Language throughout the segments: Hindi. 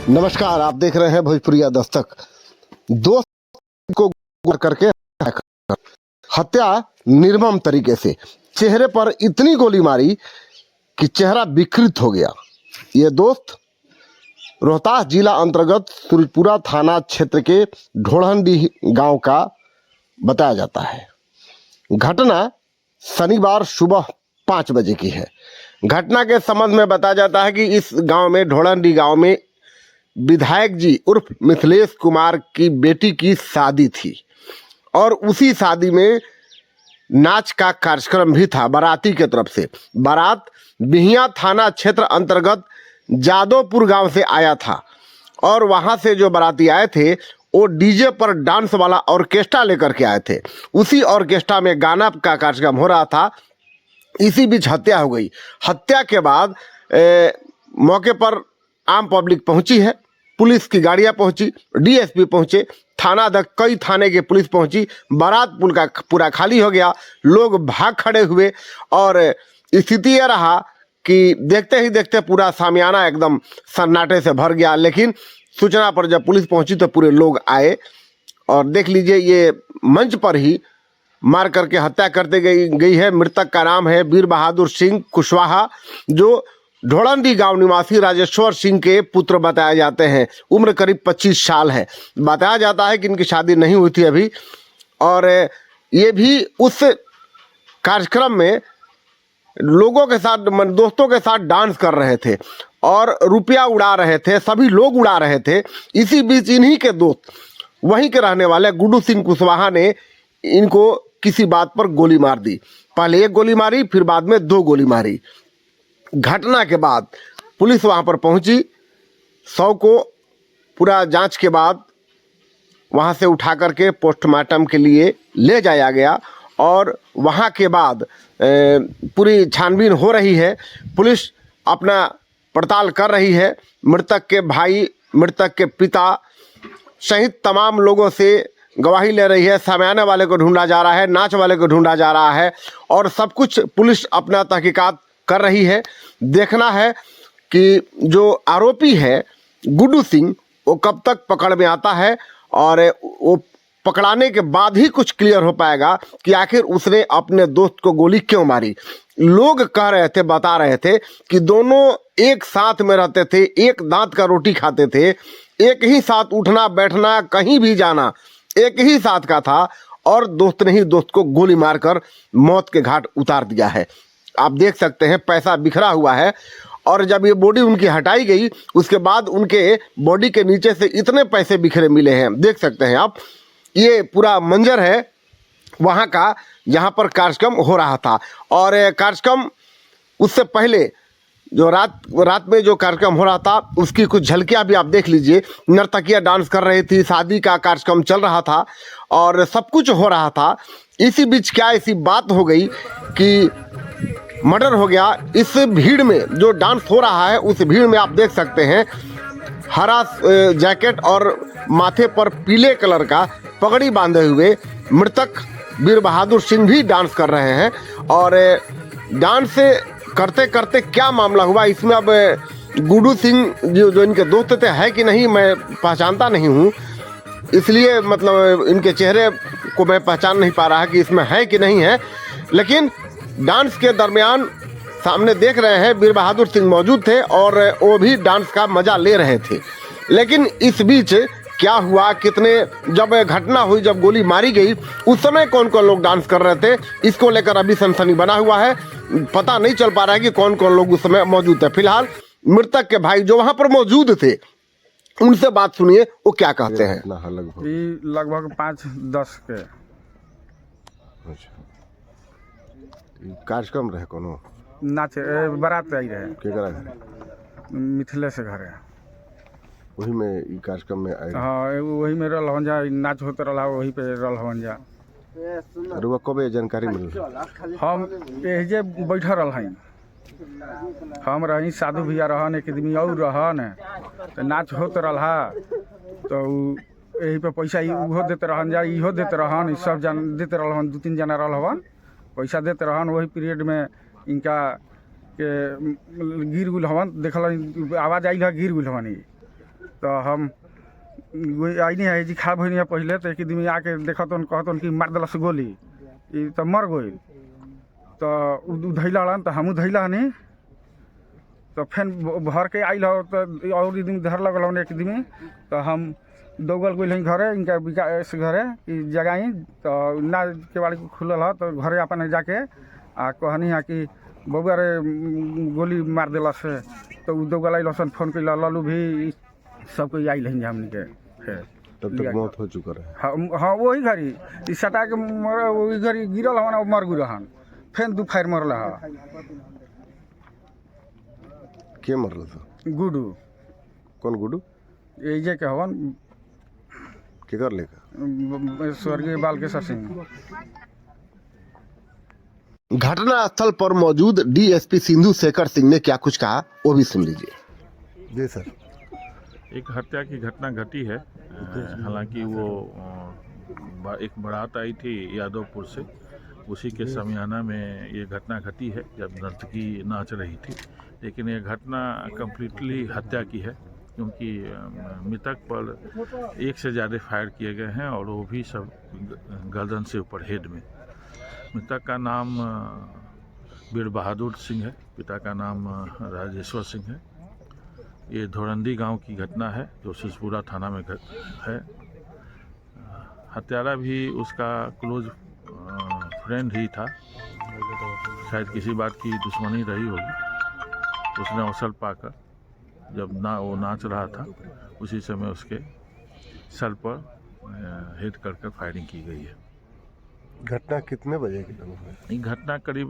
नमस्कार, आप देख रहे हैं भोजपुरिया दस्तक। दोस्त को गोली करके हत्या निर्मम तरीके से, चेहरे पर इतनी गोली मारी कि चेहरा विकृत हो गया। ये दोस्त रोहतास जिला अंतर्गत सूरजपुरा थाना क्षेत्र के ढोढ़नडीह गांव का बताया जाता है। घटना शनिवार सुबह 5 बजे की है। घटना के संबंध में बताया जाता है कि इस गांव में ढोढ़नडीह गांव में विधायक जी उर्फ मिथिलेश कुमार की बेटी की शादी थी और उसी शादी में नाच का कार्यक्रम भी था बाराती की तरफ से। बारात बिहिया थाना क्षेत्र अंतर्गत जादवपुर गांव से आया था और वहां से जो बाराती आए थे वो डीजे पर डांस वाला ऑर्केस्ट्रा लेकर के आए थे। उसी ऑर्केस्ट्रा में गाना का कार्यक्रम हो रहा था। इसी बीच हत्या हो गई। हत्या के बाद मौके पर आम पब्लिक पहुंची है, पुलिस की गाड़ियां पहुंची, डीएसपी पहुंचे, थाना अध्यक्ष, कई थाने की पुलिस पहुंची। बारात पुल का पूरा खाली हो गया, लोग भाग खड़े हुए और स्थिति यह रहा कि देखते ही देखते पूरा सामियाना एकदम सन्नाटे से भर गया। लेकिन सूचना पर जब पुलिस पहुंची तो पूरे लोग आए और देख लीजिए ये मंच पर ही मार करके हत्या करते गई है। मृतक का नाम है वीर बहादुर सिंह कुशवाहा, जो ढोढ़नडीह गांव निवासी राजेश्वर सिंह के पुत्र बताए जाते हैं। उम्र करीब 25 साल है। बताया जाता है कि इनकी शादी नहीं हुई थी अभी और ये भी उस कार्यक्रम में लोगों के साथ, दोस्तों के साथ डांस कर रहे थे और रुपया उड़ा रहे थे, सभी लोग उड़ा रहे थे। इसी बीच इन्हीं के दोस्त, वहीं के रहने वाले गुड्डू सिंह कुशवाहा ने इनको किसी बात पर गोली मार दी। पहले एक गोली मारी, फिर बाद में 2 गोली मारी। घटना के बाद पुलिस वहां पर पहुंची। शव को पूरा जांच के बाद वहां से उठा करके पोस्टमार्टम के लिए ले जाया गया और वहां के बाद पूरी छानबीन हो रही है। पुलिस अपना पड़ताल कर रही है। मृतक के भाई, मृतक के पिता सहित तमाम लोगों से गवाही ले रही है। सामियाने वाले को ढूंढा जा रहा है, नाच वाले को ढूंढा जा रहा है और सब कुछ पुलिस अपना तहकीकात कर रही है। देखना है कि जो आरोपी है गुड्डू सिंह वो कब तक पकड़ में आता है और वो पकड़ाने के बाद ही कुछ क्लियर हो पाएगा कि आखिर उसने अपने दोस्त को गोली क्यों मारी। लोग कह रहे थे, बता रहे थे कि दोनों एक साथ में रहते थे, एक दांत का रोटी खाते थे, एक ही साथ उठना बैठना, कहीं भी जाना एक ही साथ का था और दोस्त ने ही दोस्त को गोली मारकर मौत के घाट उतार दिया है। आप देख सकते हैं पैसा बिखरा हुआ है और जब ये बॉडी उनकी हटाई गई उसके बाद उनके बॉडी के नीचे से इतने पैसे बिखरे मिले हैं। देख सकते हैं आप, ये पूरा मंजर है वहाँ का जहाँ पर कार्यक्रम हो रहा था। और कार्यक्रम उससे पहले जो रात में जो कार्यक्रम हो रहा था उसकी कुछ झलकियाँ भी आप देख लीजिए। नर्तकियाँ डांस कर रही थी, शादी का कार्यक्रम चल रहा था और सब कुछ हो रहा था। इसी बीच क्या ऐसी बात हो गई कि मर्डर हो गया। इस भीड़ में जो डांस हो रहा है उस भीड़ में आप देख सकते हैं हरा जैकेट और माथे पर पीले कलर का पगड़ी बांधे हुए मृतक वीर बहादुर सिंह भी डांस कर रहे हैं। और डांस करते करते क्या मामला हुआ इसमें अब गुड्डू सिंह जो इनके दोस्त थे है कि नहीं मैं पहचानता नहीं हूँ, इसलिए मतलब इनके चेहरे को मैं पहचान नहीं पा रहा कि इसमें है कि नहीं है। लेकिन डांस के दरमियान सामने देख रहे हैं वीर बहादुर सिंह मौजूद थे और वो भी डांस का मजा ले रहे थे। लेकिन इस बीच क्या हुआ, कितने, जब घटना हुई, जब गोली मारी गई उस समय कौन कौन लोग डांस कर रहे थे, इसको लेकर अभी सनसनी बना हुआ है। पता नहीं चल पा रहा है कि कौन कौन लोग उस समय मौजूद थे। फिलहाल मृतक के भाई जो वहां पर मौजूद थे उनसे बात सुनिए, वो क्या कहते हैं। लगभग 5-10 के कार्यक्रम रहे, कोनो नाच बारात आई रहे, केकरा घर, मिथिलेश से घर है, वही में ई कार्यक्रम में आए। हाँ वही में रल हवन जा, नाच होते रहा वही पे रल हवन जा। रुआ कब जानकारी मिल? हम एजे बैठल रह हैं, हम रही, साधु भैया रहन, एक आदमी और रहन, तो नाच होते रहा तो यही पे पैसा उहो देते रहन जा, इहो देते रहन, सब जन देते रहन, 2-3 जना रह हवन, पैसा देते रहन। वही पीरियड में इनका के गिर गुल हवन देखल आवाज़ आई है गिर गुल हवन ही तो हम आई नहीं है जी खा भई नहीं पहले तो एक दिन आके देखतन कहतन कि मार दिलस गोली ई तो मर गई तो उ धैला हन तो हमू धैला हनी तो फिर भर के आइल हो तो और दिन धर लगल हन एक दिन तो हम दौगल गई हई घरे इनका विकास घरे कि जगाई तो ना केवाड़ी खुलल है तो घरे अपन जाके आ कहनी है कि बउआ रे गोली मार दिला से तो उ दौगल आइल सन फोन कैल ललू भी सबको आइल हन हमनी के तब तक मौत हो चुका है। हाँ वही घड़ी ई सटा के वही घड़ी गिरल हन मर गई रहन फिर दू फायर मरल है। के मरल था? गुडू। कौन गुडू? एजे के हवन के कर लेकर स्वर्गीय बालकेश्वर सिंह। घटना स्थल पर मौजूद डीएसपी सिंधु शेखर सिंह ने क्या कुछ कहा वो भी सुन लीजिए। जी सर। एक हत्या की घटना घटी है। हालांकि वो एक बारात आई थी यादवपुर से, उसी के समियाना में ये घटना घटी है जब नर्तकी नाच रही थी। लेकिन ये घटना कम्प्लीटली हत्या की है क्योंकि मृतक पर एक से ज़्यादा फायर किए गए हैं और वो भी सब गर्दन से ऊपर हेड में। मृतक का नाम वीर बहादुर सिंह है, पिता का नाम राजेश्वर सिंह है। ये धोरंदी गांव की घटना है जो सिसपुरा थाना में है। हत्यारा भी उसका क्लोज फ्रेंड ही था, शायद किसी बात की दुश्मनी रही होगी। उसने अवसर पाकर जब वो नाच रहा था उसी समय उसके सर पर हिट कर फायरिंग की गई है। घटना कितने बजे की? घटना करीब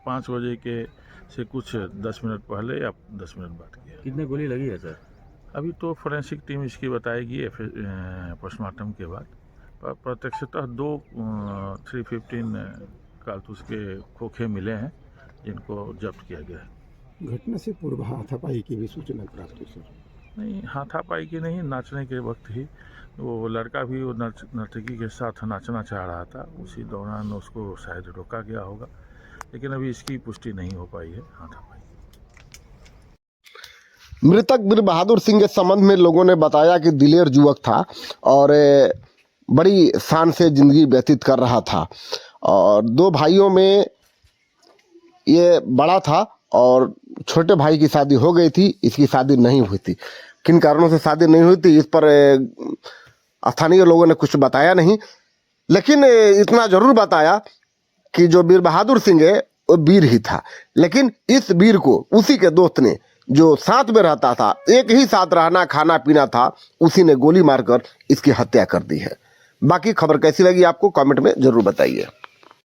5 बजे के से कुछ 10 मिनट पहले या 10 मिनट बाद की है। कितने गोली लगी है सर? अभी तो फोरेंसिक टीम इसकी बताएगी पोस्टमार्टम के बाद। प्रत्यक्षतः 2 315 कारतूस के खोखे मिले हैं जिनको जब्त किया गया है। घटना से पूर्व हाथापाई की भी सूचना प्राप्त हुई सर? नहीं, हाथापाई की नहीं, नाचने के वक्त ही वो लड़का भी वो नर्तकी के साथ नाचना चाह रहा था, उसी दौरान उसको शायद रोका गया होगा, लेकिन अभी इसकी पुष्टि नहीं हो पाई है हाथापाई। मृतक वीर बहादुर सिंह के संबंध में लोगों ने बताया कि दिलेर युवक था और बड़ी शान से जिंदगी व्यतीत कर रहा था और 2 भाइयों में ये बड़ा था और छोटे भाई की शादी हो गई थी, इसकी शादी नहीं हुई थी। किन कारणों से शादी नहीं हुई थी इस पर स्थानीय लोगों ने कुछ बताया नहीं, लेकिन इतना जरूर बताया कि जो वीर बहादुर सिंह है वो वीर ही था। लेकिन इस वीर को उसी के दोस्त ने जो साथ में रहता था, एक ही साथ रहना खाना पीना था, उसी ने गोली मारकर इसकी हत्या कर दी है। बाकी खबर कैसी लगी आपको कमेंट में जरूर बताइए।